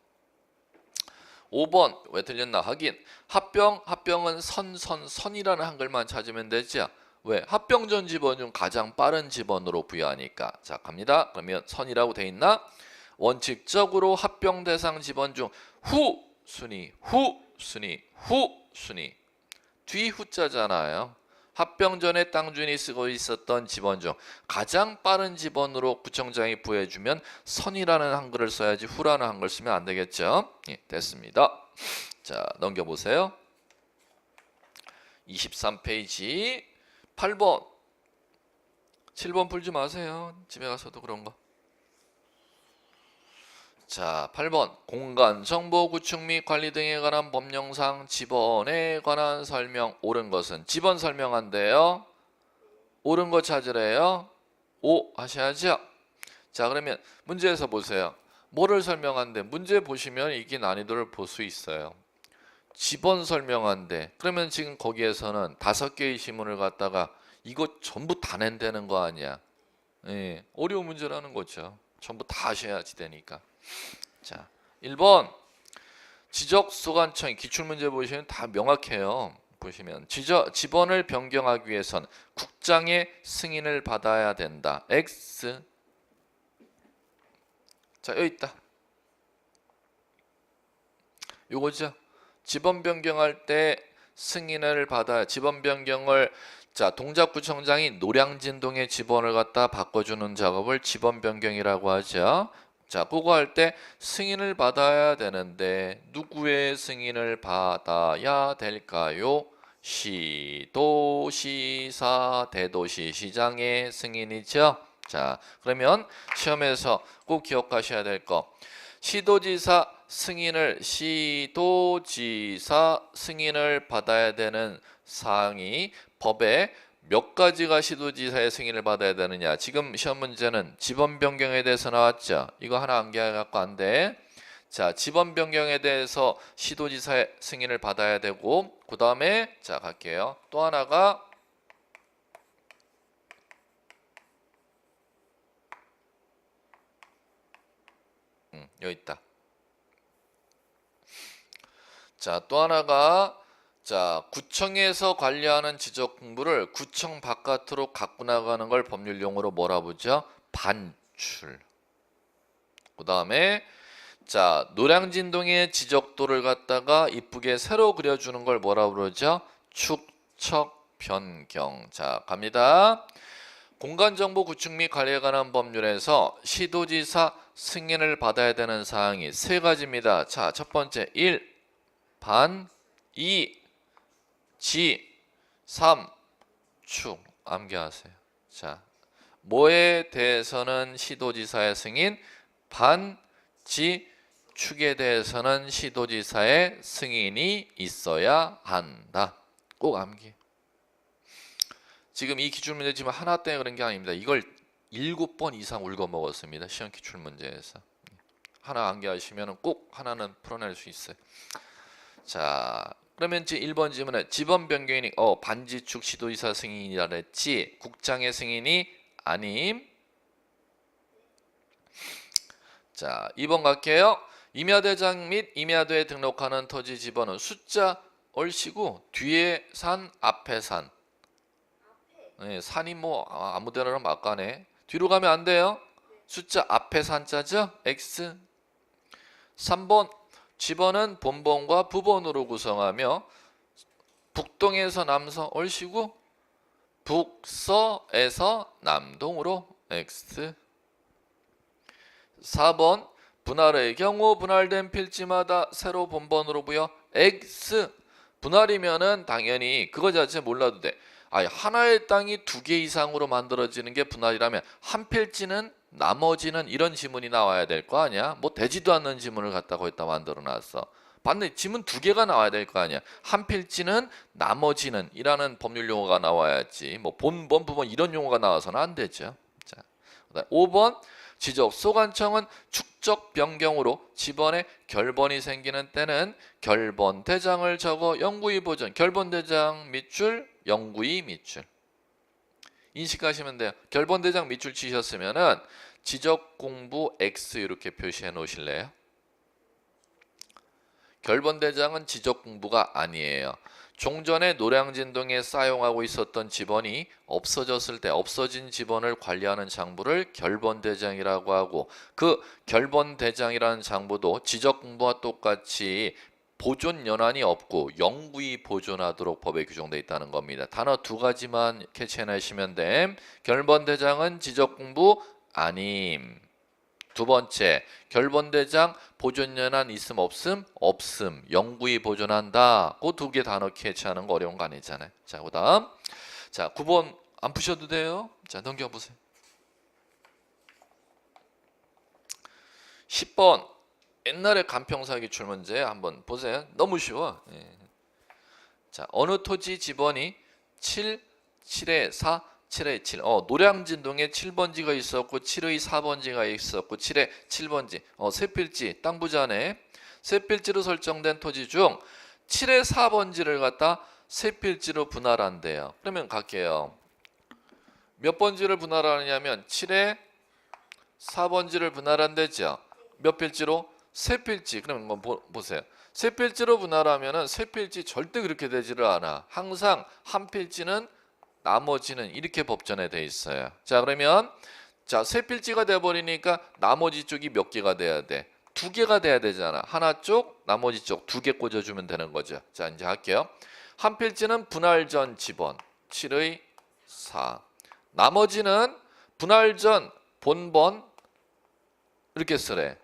5번 왜 틀렸나 확인. 합병은 선이라는 한글만 찾으면 되죠. 왜? 합병 전 집원 중 가장 빠른 집원으로 부여하니까. 자, 갑니다. 그러면 선이라고 돼 있나? 원칙적으로 합병 대상 집원 중 후 순위 뒤 후자잖아요. 합병 전에 땅 주인이 쓰고 있었던 집원 중 가장 빠른 집원으로 구청장이 부여해주면 선이라는 한글을 써야지 후라는 한글 쓰면 안 되겠죠. 예, 됐습니다. 자, 넘겨보세요. 23페이지 8번 7번 풀지 마세요. 집에 가서도 그런 거. 자, 8번 공간, 정보, 구축 및 관리 등에 관한 법령상 집원에 관한 설명. 옳은 것은 집원 설명한대요. 옳은 거 찾으래요. 오 하셔야죠. 자, 그러면 문제에서 보세요. 뭐를 설명한대? 문제 보시면 이게 난이도를 볼 수 있어요. 집원 설명한대. 그러면 지금 거기에서는 5개의 지문을 갖다가 이거 전부 다 낸다는 거 아니야. 예, 어려운 문제라는 거죠. 전부 다 하셔야지 되니까. 자, 1번 지적소관청이 기출문제 보시면 다 명확해요. 보시면 집원을 변경하기 위해선 국장의 승인을 받아야 된다. X. 자, 여기 있다. 요거죠. 집원 변경할 때 승인을 받아야, 집원 변경을 자, 동작구청장이 노량진동의 집원을 갖다 바꿔주는 작업을 집원 변경이라고 하죠. 자, 그거 할 때 승인을 받아야 되는데 누구의 승인을 받아야 될까요? 시도시사 대도시시장의 승인이죠. 자, 그러면 시험에서 꼭 기억하셔야 될 거. 시도지사 승인을 받아야 되는 사항이 법에 몇 가지가 시도지사의 승인을 받아야 되느냐. 지금 시험 문제는 집원 변경에 대해서 나왔죠. 이거 하나 암기해갖고 안 돼. 자, 집원 변경에 대해서 시도지사의 승인을 받아야 되고, 그 다음에 자 갈게요. 또 하나가 여기 있다. 자, 또 하나가 자, 구청에서 관리하는 지적 공부를 구청 바깥으로 갖고 나가는 걸 법률 용어로 뭐라 부르죠? 반출. 그 다음에 자, 노량진동의 지적도를 갖다가 이쁘게 새로 그려주는 걸 뭐라 부르죠? 축척 변경. 자, 갑니다. 공간정보 구축 및 관리에 관한 법률에서 시도지사 승인을 받아야 되는 사항이 3가지입니다. 자, 첫 번째 1. 반 2. 지 3. 축. 암기하세요. 자, 뭐에 대해서는 시도지사의 승인, 반, 지, 축에 대해서는 시도지사의 승인이 있어야 한다. 꼭 암기. 지금 이 기출문제 지금 하나 때문에 그런 게 아닙니다. 이걸 7번 이상 울고 먹었습니다. 시험 기출문제에서. 하나 암기하시면 꼭 하나는 풀어낼 수 있어요. 자, 그러면 이제 1번 질문에 지번 변경이니 반지축 시도의사 승인이라 그랬지 국장의 승인이 아님. 자, 2번 갈게요. 임야대장 및 임야도에 등록하는 토지 지번은 숫자 얼씨구 뒤에 산 앞에 산. 네, 산이 뭐 아무 데나 막 가네. 뒤로 가면 안 돼요. 숫자 앞에 산자죠. X. 3번 지번은 본번과 부번으로 구성하며 북동에서 남서 얼씨구 북서에서 남동으로 X. 4번 분할의 경우 분할된 필지마다 새로 본번으로 부여 X. 분할이면은 당연히 그거 자체 몰라도 돼. 아니 하나의 땅이 2개 이상으로 만들어지는 게 분할이라면 한 필지는 나머지는 이런 지문이 나와야 될 거 아니야. 뭐 되지도 않는 지문을 갖다 거기다 만들어 놨어. 반대 지문 2개가 나와야 될 거 아니야. 한 필지는 나머지는 이라는 법률 용어가 나와야지. 뭐 본번 부번 이런 용어가 나와서는 안 되죠. 자, 5번 지적 소관청은 축적 변경으로 지번에 결번이 생기는 때는 결번 대장을 적어 영구히 보존. 결번 대장 밑줄 영구히 밑줄 인식하시면 돼요. 결번 대장 밑줄 치셨으면은 지적 공부 X 이렇게 표시해 놓으실래요? 결번 대장은 지적 공부가 아니에요. 종전에 노량진동에 사용하고 있었던 지번이 없어졌을 때 없어진 지번을 관리하는 장부를 결번대장이라고 하고 그 결번대장이라는 장부도 지적공부와 똑같이 보존 연한이 없고 영구히 보존하도록 법에 규정되어 있다는 겁니다. 단어 2가지만 캐치해내시면 됨. 결번대장은 지적공부 아님. 2번째, 결번대장 보존연한 있음 없음? 없음. 영구히 보존한다. 그 2개 단어 캐치하는 거 어려운 거 아니잖아요. 자, 그 다음. 자, 9번 안 푸셔도 돼요. 자, 넘겨보세요. 10번. 옛날에 간평사 기출문제 한번 보세요. 너무 쉬워. 예. 자, 어느 토지 지번이 7, 7의 4, 7의 7. 노량진동에 7번지가 있었고 7의 4번지가 있었고 7의 7번지. 세 필지 땅 부자네. 세 필지로 설정된 토지 중 7의 4번지를 갖다 세 필지로 분할한대요. 그러면 갈게요. 몇 번지를 분할하느냐면 7의 4번지를 분할한대죠. 몇 필지로? 세 필지. 그럼 한번 보세요. 세 필지로 분할하면은 세 필지 절대 그렇게 되지를 않아. 항상 한 필지는 나머지는 이렇게 법전에 돼 있어요. 자, 그러면 자, 세 필지가 돼 버리니까 나머지 쪽이 몇 개가 돼야 돼? 2개가 돼야 되잖아. 하나 쪽, 나머지 쪽 2개 꽂아 주면 되는 거죠. 자, 이제 할게요. 한 필지는 분할 전 지번 7의 4. 나머지는 분할 전 본번 이렇게 쓰래.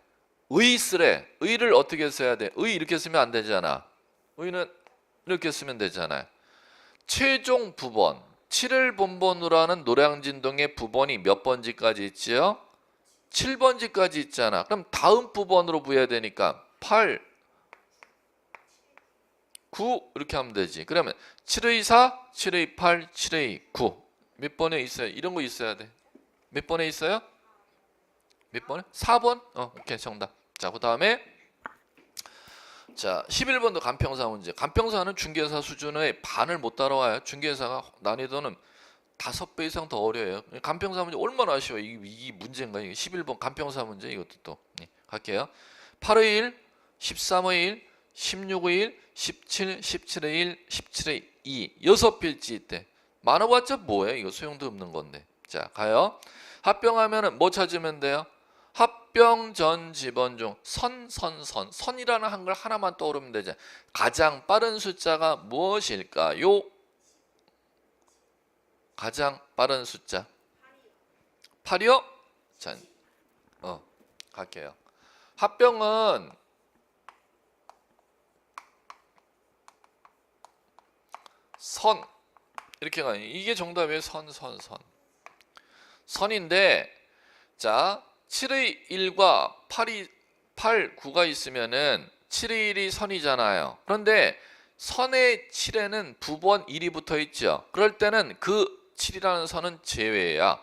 의 쓰래. 의를 어떻게 써야 돼? 의 이렇게 쓰면 안 되잖아. 의는 이렇게 쓰면 되잖아요. 최종 부번 7을 본번으로 하는 노량진동의 부번이 몇 번지까지 있지요? 7번지까지 있잖아. 그럼 다음 부번으로 부여야 되니까 8, 9 이렇게 하면 되지. 그러면 7의 4, 7의 8, 7의 9 몇 번에 있어요? 이런 거 있어야 돼. 몇 번에 있어요? 몇 번에? 4번? 오케이 정답. 자, 그 다음에 자 11번도 간평사 문제. 간평사는 중개사 수준의 반을 못 따라와요. 중개사가 난이도는 5배 이상 더 어려워요. 간평사 문제 얼마나 아쉬워. 이 문제인가? 이게 11번 간평사 문제 이것도 또 갈게요. 8의 1, 13의 1, 16의 1, 17, 17의 1, 17의 2 6필지 있대. 많아봤자 뭐예요? 이거 소용도 없는 건데. 자, 가요. 합병하면은 뭐 찾으면 돼요? 합병 전 지번 중 선이라는 한글 하나만 떠오르면 되죠. 가장 빠른 숫자가 무엇일까요? 가장 빠른 숫자 8이요? 자, 갈게요. 합병은 선 이렇게 가요. 이게 정답이에요. 선인데 자 7의 1과 8, 9가 있으면은 7의 1이 선이잖아요. 그런데 선의 7에는 부번 1이 붙어 있죠. 그럴 때는 그 7이라는 선은 제외야.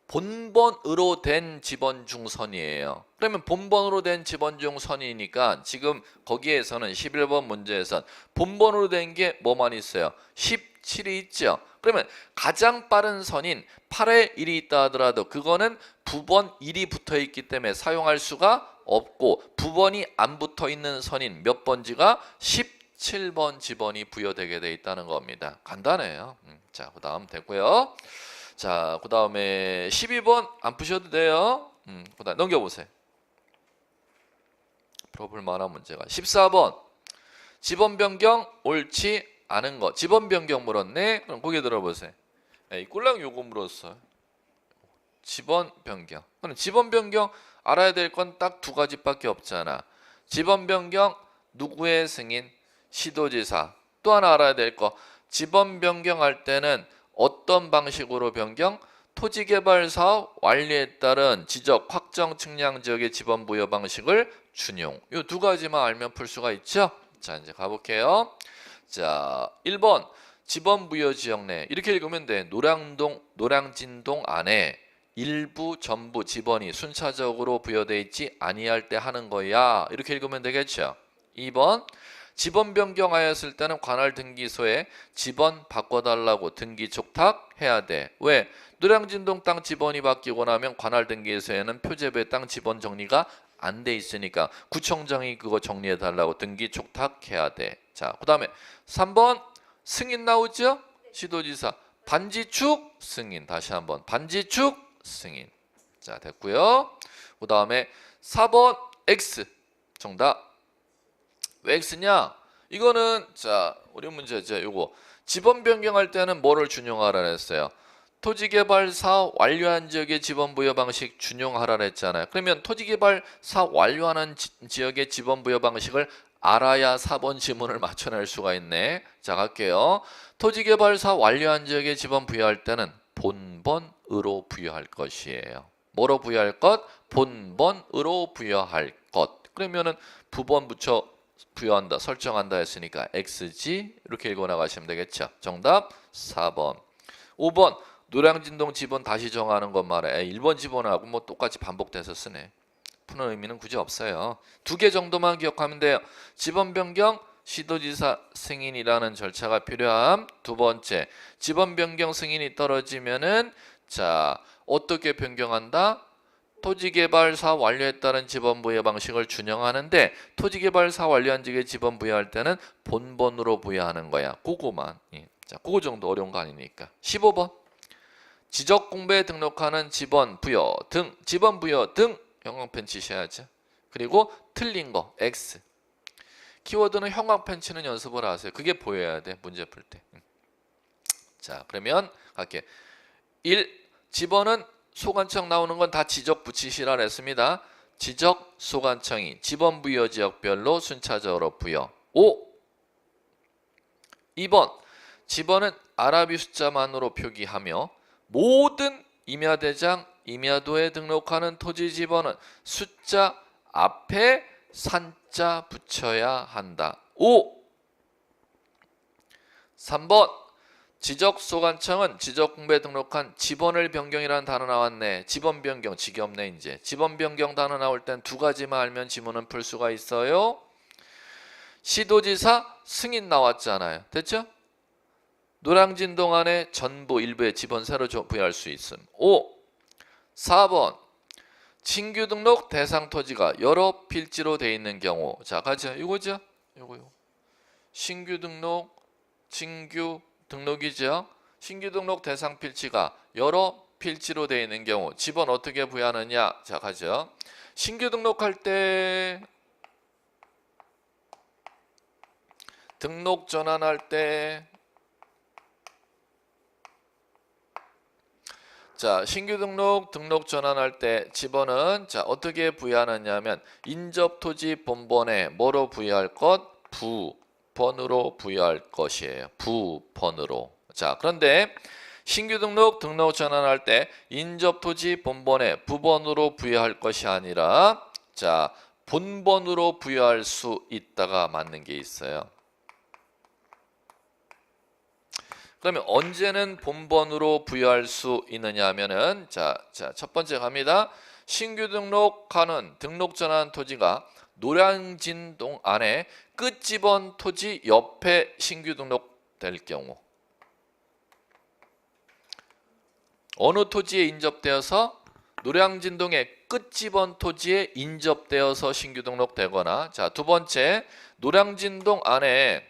본번으로 된 지번중선이에요. 그러면 본번으로 된 지번중선이니까 지금 거기에서는 11번 문제에선 본번으로 된 게 뭐만 있어요? 17이 있죠. 그러면 가장 빠른 선인 8의 1이 있다 하더라도 그거는 부번 1이 붙어 있기 때문에 사용할 수가 없고, 부번이 안 붙어 있는 선인 몇 번지가 17번 지번이 부여되게 돼 있다는 겁니다. 간단해요. 자, 그 다음 됐고요. 자, 그 다음에 12번 안 푸셔도 돼요. 그 다음 넘겨보세요. 풀어볼 만한 문제가 14번 지번 변경 옳지 않은 거. 지번 변경 물었네. 그럼 고개 들어보세요. 이 꿀랑 요거 물었어요. 지번 변경. 그럼 지번 변경 알아야 될 건 딱 두 가지밖에 없잖아. 지번 변경 누구의 승인? 시도지사. 또 하나 알아야 될 거, 지번 변경할 때는 어떤 방식으로 변경? 토지개발사업 완료에 따른 지적 확정 측량 지역의 지번 부여 방식을 준용. 이 두 가지만 알면 풀 수가 있죠. 자, 이제 가볼게요. 자, 1번 지번 부여 지역 내 이렇게 읽으면 돼. 노량진동 안에 일부 전부 지번이 순차적으로 부여돼 있지 아니할 때 하는 거야. 이렇게 읽으면 되겠죠. 2번 지번 변경하였을 때는 관할 등기소에 지번 바꿔달라고 등기 촉탁해야 돼. 왜? 노량진동 땅 지번이 바뀌고 나면 관할 등기소에는 표제부의 땅 지번 정리가 안 돼 있으니까 구청장이 그거 정리해달라고 등기 촉탁해야 돼. 자, 그 다음에 3번 승인 나오죠? 시도지사 반지축 승인. 다시 한번 반지축 승인. 자, 됐고요. 그 다음에 4번 X 정답. 왜 X냐? 이거는 자, 어려운 문제죠. 요거 지번 변경할 때는 뭐를 준용하라 했어요? 토지개발 사업 완료한 지역의 지번 부여 방식 준용하라 했잖아요. 그러면 토지개발 사업 완료하는 지역의 지번 부여 방식을 알아야 4번 지문을 맞춰낼 수가 있네. 자, 갈게요. 토지개발 사업 완료한 지역의 지번 부여할 때는 본번으로 부여할 것이에요. 뭐로 부여할 것? 본번으로 부여할 것. 그러면은 부번 붙여 부여한다, 설정한다 했으니까 XG 이렇게 읽어 나가시면 되겠죠. 정답 4번. 5번 노량진동 지번 다시 정하는 것 말해. 1번 지번하고 뭐 똑같이 반복돼서 쓰네. 푸는 의미는 굳이 없어요. 두 개 정도만 기억하면 돼요. 지번 변경 시도지사 승인이라는 절차가 필요함. 두 번째, 지번 변경 승인이 떨어지면은 자, 어떻게 변경한다? 토지개발 사업 완료에 따른 지번 부여 방식을 준용하는데, 토지개발 사업 완료한 지역에 지번 부여할 때는 본번으로 부여하는 거야. 그거만. 자, 그거 정도 어려운 거 아니니까. 15번 지적공부에 등록하는 지번 부여 등, 지번 부여 등 형광펜 치셔야죠. 그리고 틀린 거 X. 키워드는 형광펜 치는 연습을 하세요. 그게 보여야 돼, 문제 풀 때. 자, 그러면 갈게. 1. 지번은 소관청 나오는 건 다 지적 붙이시라 했습니다. 지적 소관청이 지번 부여 지역별로 순차적으로 부여. 5. 2번 지번은 아라비 숫자만으로 표기하며 모든 임야대장, 임야도에 등록하는 토지 지번은 숫자 앞에 산자 붙여야 한다. 5. 3번 지적소관청은 지적공부에 등록한 지번을 변경이라는 단어 나왔네. 지번 변경 지겹네. 이제 지번 변경 단어 나올 땐 두 가지만 알면 지문은 풀 수가 있어요. 시도지사 승인 나왔잖아요. 됐죠? 노량진동 안에 전부 일부의 지번 새로 부여할 수 있음. 5. 4번 신규 등록 대상 토지가 여러 필지로 돼 있는 경우. 자, 가죠. 이거죠. 요거. 신규 등록이죠. 신규 등록 대상 필지가 여러 필지로 되어 있는 경우 지번 어떻게 부여하느냐. 자, 가죠. 신규 등록할 때, 등록 전환할 때, 자, 신규 등록 전환할 때 지번은 자, 어떻게 부여하느냐 하면 인접 토지 본번에 뭐로 부여할 것? 부번으로 부여할 것이에요. 부번으로. 자, 그런데 신규 등록 전환할 때 인접 토지 본번에 부번으로 부여할 것이 아니라 자, 본번으로 부여할 수 있다가 맞는 게 있어요. 그러면 언제는 본번으로 부여할 수 있느냐 하면은 첫 번째 갑니다. 신규 등록하는 등록 전환 토지가 노량진동 안에 끝집원 토지 옆에 신규 등록될 경우 어느 토지에 인접되어서 노량진동의 끝집원 토지에 인접되어서 신규 등록되거나 자, 두 번째 노량진동 안에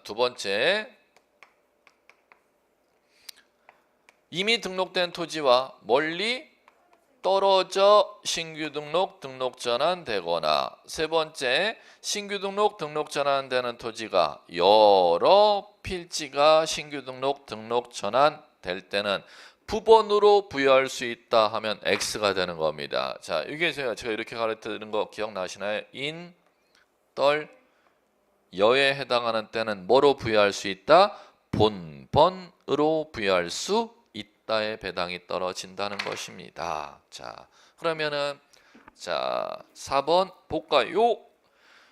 두 번째 이미 등록된 토지와 멀리 떨어져 신규 등록 전환되거나 세 번째 신규 등록 전환되는 토지가 여러 필지가 신규 등록 전환될 때는 부번으로 부여할 수 있다 하면 X가 되는 겁니다. 자, 이게 제가 이렇게 가르치는 거 기억나시나요? 인, 떨, 여에 해당하는 때는 뭐로 부여할 수 있다? 본번으로 부여할 수 있다의 배당이 떨어진다는 것입니다. 자, 그러면은 4번 볼까요?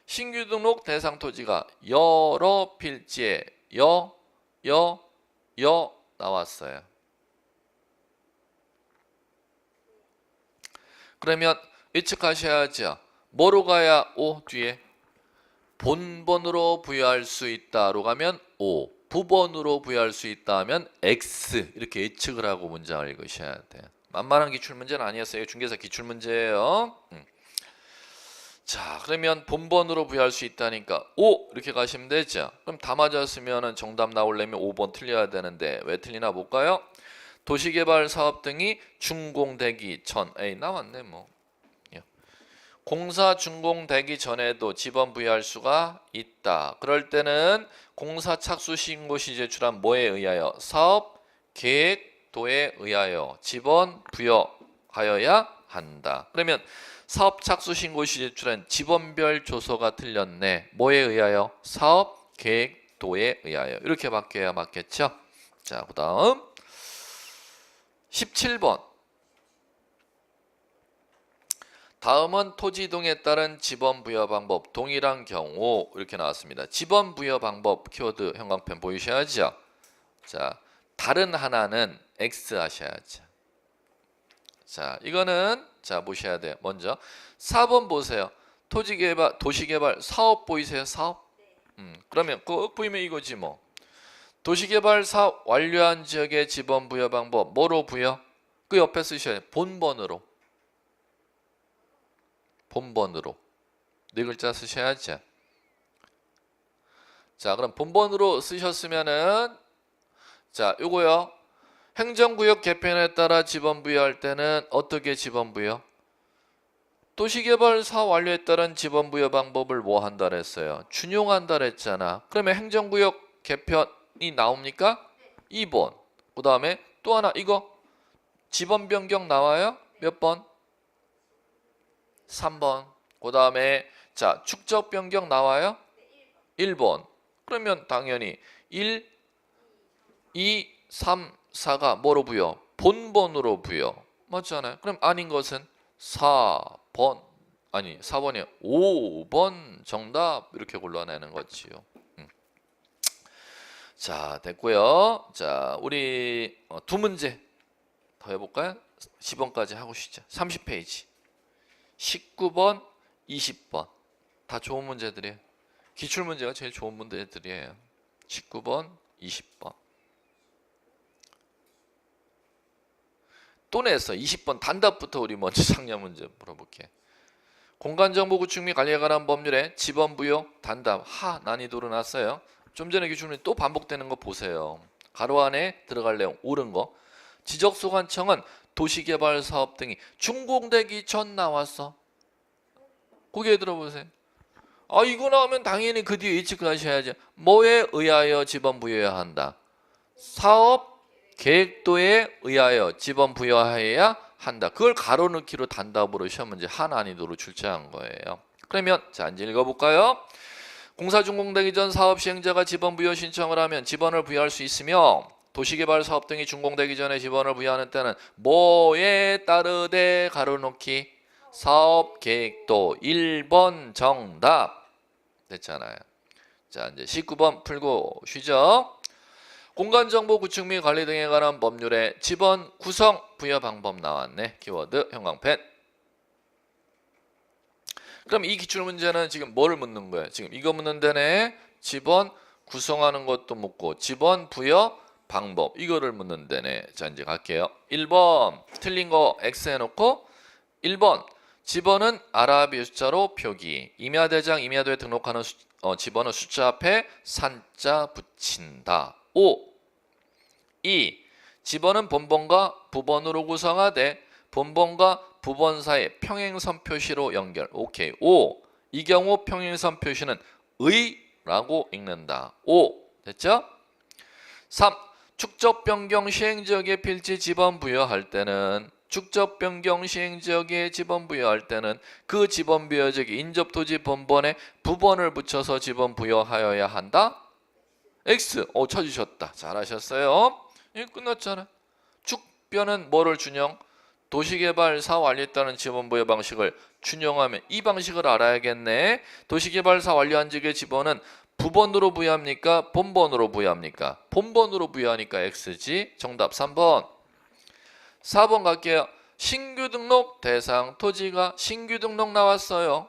신규 등록 대상 토지가 여러 필지에 여 나왔어요. 그러면 예측하셔야죠. 뭐로 가야 O 뒤에? 본번으로 부여할 수 있다로 가면 O, 부번으로 부여할 수 있다 하면 X 이렇게 예측을 하고 문장을 읽으셔야 돼요. 만만한 기출문제는 아니었어요. 중개사 기출문제예요. 자, 그러면 본번으로 부여할 수 있다니까 O 이렇게 가시면 되죠. 그럼 다 맞았으면 정답 나오려면 5번 틀려야 되는데 왜 틀리나 볼까요? 도시개발 사업 등이 준공되기 전 에이 나왔네 뭐. 공사 준공되기 전에도 지번 부여할 수가 있다. 그럴 때는 공사 착수 신고 시 제출한 뭐에 의하여? 사업 계획도에 의하여 지번 부여하여야 한다. 그러면 사업 착수 신고 시 제출한 지번별 조서가 틀렸네. 뭐에 의하여? 사업 계획도에 의하여. 이렇게 바뀌어야 맞겠죠? 자, 그다음 17번. 다음은 토지 이동에 따른 지번 부여 방법 동일한 경우 이렇게 나왔습니다. 지번 부여 방법 키워드 형광펜 보이셔야죠. 자, 다른 하나는 X 하셔야죠. 자, 이거는 보셔야 돼요. 먼저 4번 보세요. 도시개발 사업 보이세요? 사업? 그러면 그거 보이면 이거지 뭐. 도시개발 사업 완료한 지역의 지번 부여 방법 뭐로 부여? 그 옆에 쓰셔야 돼요. 본번으로. 본번으로 네 글자 쓰셔야죠. 자, 그럼 본번으로 쓰셨으면은 요거요. 행정구역 개편에 따라 지번 부여할 때는 어떻게 지번 부여? 도시개발 사업 완료에 따른 지번 부여 방법을 뭐 한다 그랬어요? 준용한다 그랬잖아. 그러면 행정구역 개편이 나옵니까? 2번. 그 다음에 또 하나 이거 지번 변경 나와요? 몇 번? 3번. 그 다음에 축적 변경 나와요? 1번. 그러면 당연히 1, 2, 3, 4가 뭐로 부여? 본번으로 부여. 맞잖아요. 그럼 아닌 것은 4번. 아니 4번이 5번 정답 이렇게 골라내는 거지요. 자, 됐고요. 자, 우리 두 문제 더 해볼까요? 10번까지 하고 시죠. 30페이지. 19번, 20번 다 좋은 문제들이에요. 기출문제가 제일 좋은 문제들이에요. 19번, 20번 또 냈어. 20번 단답부터 우리 먼저 상량 문제 물어볼게. 공간정보 구축 및 관리에 관한 법률에 지번 부여 단답 하 난이도로 놨어요. 좀 전에 기출문제 또 반복되는 거 보세요. 가로 안에 들어갈 내용 옳은 거. 지적소관청은 도시개발 사업 등이 준공되기 전 나왔어. 고개 들어보세요. 이거 나오면 당연히 그 뒤에 예측하셔야죠. 뭐에 의하여 지번 부여해야 한다? 사업 계획도에 의하여 지번 부여해야 한다. 그걸 가로 넣기로 단답으로 시험 문제 한 난이도로 출제한 거예요. 그러면 이제 읽어볼까요? 공사 준공되기 전 사업 시행자가 지번 부여 신청을 하면 지번을 부여할 수 있으며 도시개발 사업 등이 준공되기 전에 지번을 부여하는 때는 뭐에 따르되 가로놓기 사업 계획도 1번 정답 됐잖아요. 자, 이제 19번 풀고 쉬죠. 공간정보 구축 및 관리 등에 관한 법률의 지번 구성 부여 방법 나왔네. 키워드 형광펜. 그럼 이 기출문제는 지금 뭐를 묻는 거예요? 지금 이거 묻는 데네. 지번 구성하는 것도 묻고 지번 부여 방법 이거를 묻는 데네. 자 이제 갈게요. 1번 틀린 거 X 해놓고 1번 지번은 아라비아 숫자로 표기. 임야대장 임야도에 등록하는 지번은 숫자 앞에 산자 붙인다. 5. 2. 지번은 본번과 부번으로 구성하되 본번과 부번 사이 평행선 표시로 연결. 오케이. 5. 이 경우 평행선 표시는 의라고 읽는다. 5. 됐죠? 3. 축적 변경 시행지역에 필지 지번 부여할 때는 축적 변경 시행지역에 지번 부여할 때는 그 지번 부여 지역에 인접 토지 본번에 부번을 붙여서 지번 부여하여야 한다. X. 찾으셨다. 잘하셨어요. 예, 끝났잖아. 축변은 뭐를 준용? 도시개발사 완료했다는 지번 부여 방식을 준용하면 이 방식을 알아야겠네. 도시개발사 완료한 지역의 지번은 부번으로 부여합니까? 본번으로 부여합니까? 본번으로 부여하니까 X지. 정답 3번. 4번 갈게요. 신규 등록 대상 토지가 신규 등록 나왔어요.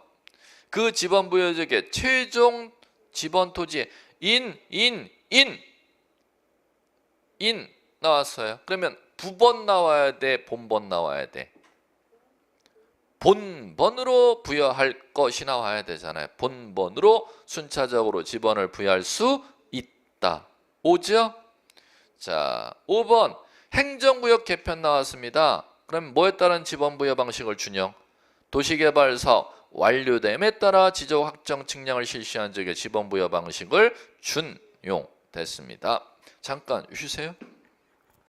그 지번 부여 지역의 최종 지번 토지에 인 나왔어요. 그러면 부번 나와야 돼, 본번 나와야 돼? 본번으로 부여할 것이 나와야 되잖아요. 본번으로 순차적으로 지번을 부여할 수 있다. 오죠? 자, 5번 행정구역 개편 나왔습니다. 그럼 뭐에 따른 지번 부여 방식을 준용? 도시개발 사업 완료됨에 따라 지적 확정 측량을 실시한 적의 지번 부여 방식을 준용됐습니다. 잠깐 쉬세요.